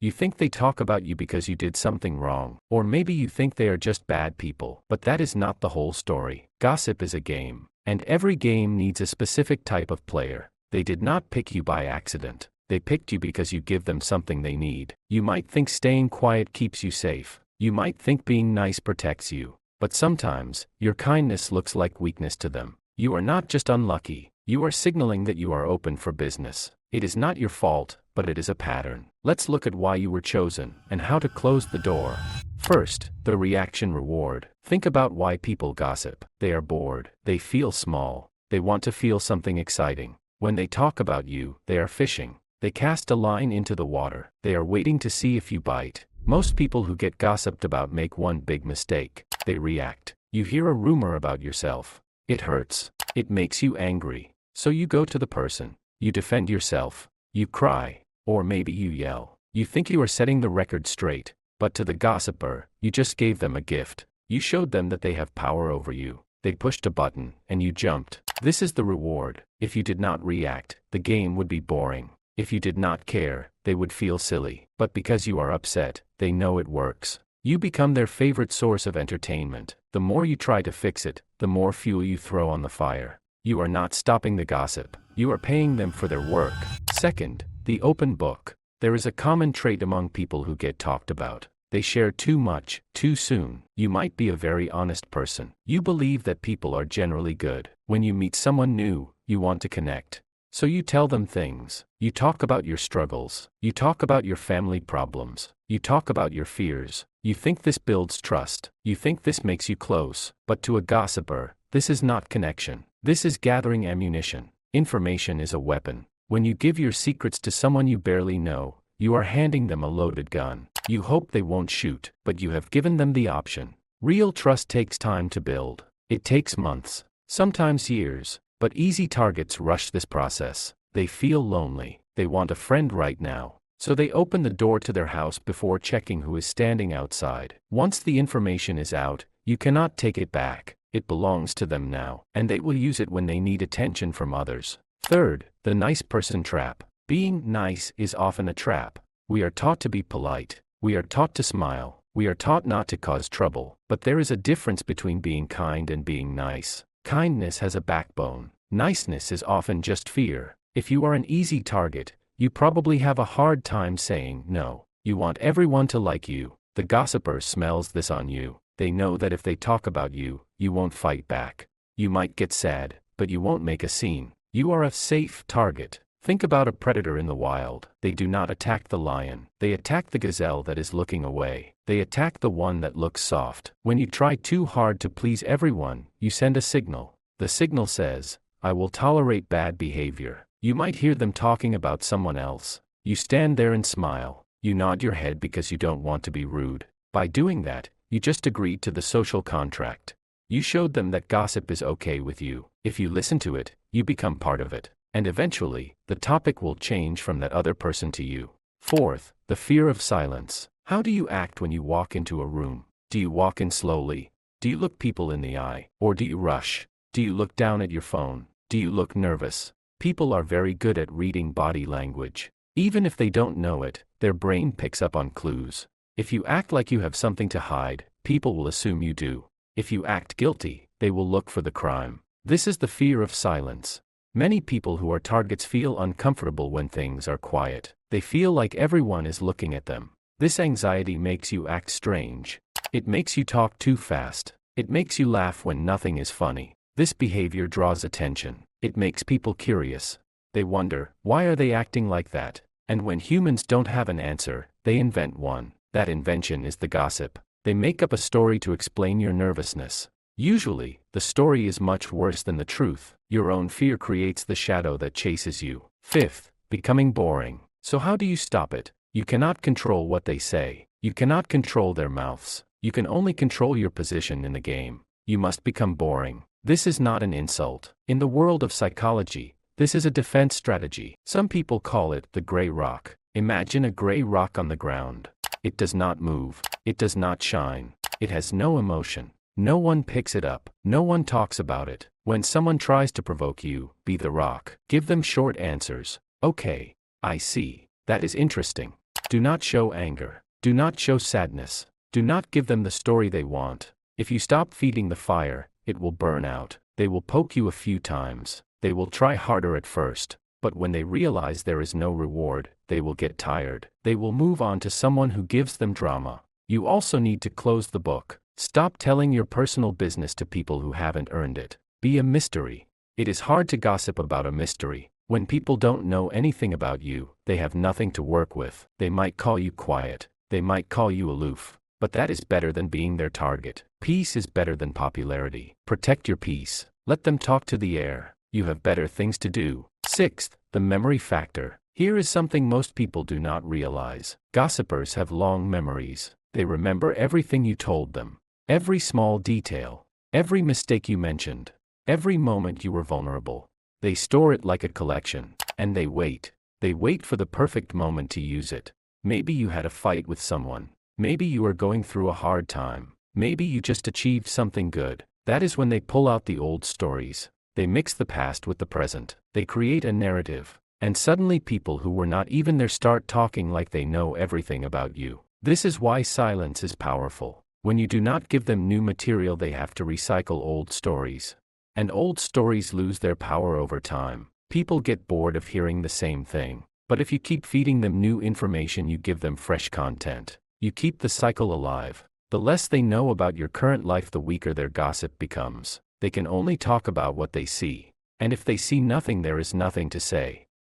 You think they talk about you because you did something wrong, or maybe you think they are just bad people, but that is not the whole story. Gossip is a game, and every game needs a specific type of player. They did not pick you by accident. They picked you because you give them something they need. You might think staying quiet keeps you safe. You might think being nice protects you. But sometimes, your kindness looks like weakness to them. You are not just unlucky. You are signaling that you are open for business. It is not your fault, but it is a pattern. Let's look at why you were chosen, and how to close the door. First, the reaction reward. Think about why people gossip. They are bored. They feel small. They want to feel something exciting. When they talk about you, they are fishing. They cast a line into the water. They are waiting to see if you bite. Most people who get gossiped about make one big mistake. They react. You hear a rumor about yourself. It hurts. It makes you angry. So you go to the person. You defend yourself. You cry. Or maybe you yell. You think you are setting the record straight. But to the gossiper, you just gave them a gift. You showed them that they have power over you. They pushed a button, and you jumped. This is the reward. If you did not react, the game would be boring. If you did not care, they would feel silly. But because you are upset, they know it works. You become their favorite source of entertainment. The more you try to fix it, the more fuel you throw on the fire. You are not stopping the gossip. You are paying them for their work. Second, the open book. There is a common trait among people who get talked about. They share too much, too soon. You might be a very honest person. You believe that people are generally good. When you meet someone new, you want to connect. So you tell them things. You talk about your struggles. You talk about your family problems. You talk about your fears. You think this builds trust. You think this makes you close. But to a gossiper, this is not connection. This is gathering ammunition. Information is a weapon. When you give your secrets to someone you barely know, you are handing them a loaded gun. You hope they won't shoot, but you have given them the option. Real trust takes time to build. It takes months, sometimes years. But easy targets rush this process. They feel lonely. They want a friend right now. So they open the door to their house before checking who is standing outside. Once the information is out, you cannot take it back. It belongs to them now, and they will use it when they need attention from others. Third, the nice person trap. Being nice is often a trap. We are taught to be polite. We are taught to smile. We are taught not to cause trouble. But there is a difference between being kind and being nice. Kindness has a backbone. Niceness is often just fear. If you are an easy target, you probably have a hard time saying no. You want everyone to like you. The gossiper smells this on you. They know that if they talk about you, you won't fight back. You might get sad, but you won't make a scene. You are a safe target. Think about a predator in the wild. They do not attack the lion. They attack the gazelle that is looking away. They attack the one that looks soft. When you try too hard to please everyone, you send a signal. The signal says, I will tolerate bad behavior. You might hear them talking about someone else. You stand there and smile. You nod your head because you don't want to be rude. By doing that, you just agreed to the social contract. You showed them that gossip is okay with you. If you listen to it, you become part of it. And eventually, the topic will change from that other person to you. Fourth, the fear of silence. How do you act when you walk into a room? Do you walk in slowly? Do you look people in the eye? Or do you rush? Do you look down at your phone? Do you look nervous? People are very good at reading body language. Even if they don't know it, their brain picks up on clues. If you act like you have something to hide, people will assume you do. If you act guilty, they will look for the crime. This is the fear of silence. Many people who are targets feel uncomfortable when things are quiet. They feel like everyone is looking at them. This anxiety makes you act strange. It makes you talk too fast. It makes you laugh when nothing is funny. This behavior draws attention. It makes people curious. They wonder, why are they acting like that? And when humans don't have an answer, they invent one. That invention is the gossip. They make up a story to explain your nervousness. Usually, the story is much worse than the truth. Your own fear creates the shadow that chases you. Fifth, becoming boring. So how do you stop it? You cannot control what they say. You cannot control their mouths. You can only control your position in the game. You must become boring. This is not an insult. In the world of psychology, this is a defense strategy. Some people call it the gray rock. Imagine a gray rock on the ground. It does not move. It does not shine. It has no emotion. No one picks it up. No one talks about it. When someone tries to provoke you, be the rock. Give them short answers. Okay, I see. That is interesting. Do not show anger. Do not show sadness. Do not give them the story they want. If you stop feeding the fire, it will burn out. They will poke you a few times. They will try harder at first, but when they realize there is no reward, they will get tired. They will move on to someone who gives them drama. You also need to close the book. Stop telling your personal business to people who haven't earned it. Be a mystery. It is hard to gossip about a mystery. When people don't know anything about you, they have nothing to work with. They might call you quiet. They might call you aloof. But that is better than being their target. Peace is better than popularity. Protect your peace. Let them talk to the air. You have better things to do. Sixth, the memory factor. Here is something most people do not realize. Gossipers have long memories. They remember everything you told them. Every small detail. Every mistake you mentioned. Every moment you were vulnerable. They store it like a collection. And they wait. They wait for the perfect moment to use it. Maybe you had a fight with someone. Maybe you are going through a hard time. Maybe you just achieved something good. That is when they pull out the old stories. They mix the past with the present. They create a narrative. And suddenly people who were not even there start talking like they know everything about you. This is why silence is powerful. When you do not give them new material, they have to recycle old stories. And old stories lose their power over time. People get bored of hearing the same thing. But if you keep feeding them new information, you give them fresh content. You keep the cycle alive. The less they know about your current life, the weaker their gossip becomes. They can only talk about what they see. And if they see nothing, there is nothing to say.